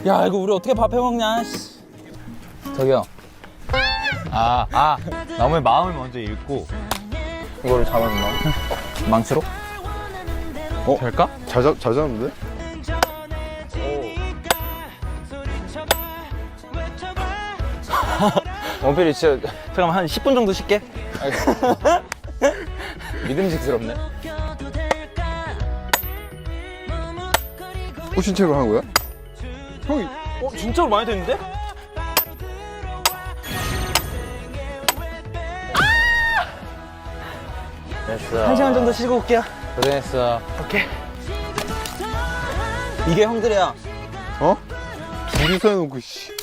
야 이거 우리 어떻게 밥 해먹냐. 저기요. 나무의 마음을 먼저 읽고 이거를 잡았나? 망치로? 될까? 잘 잡는데? 원필이 진짜 잠깐만 한 10분 정도 쉴게. 믿음직스럽네. 호신체로 하는 거야? 형이 진짜로 많이 됐는데? 됐어. 1시간 정도 쉬고 올게요. 고생했어. 오케이. 이게 형들이야. 어? 둘이서 해놓고 씨.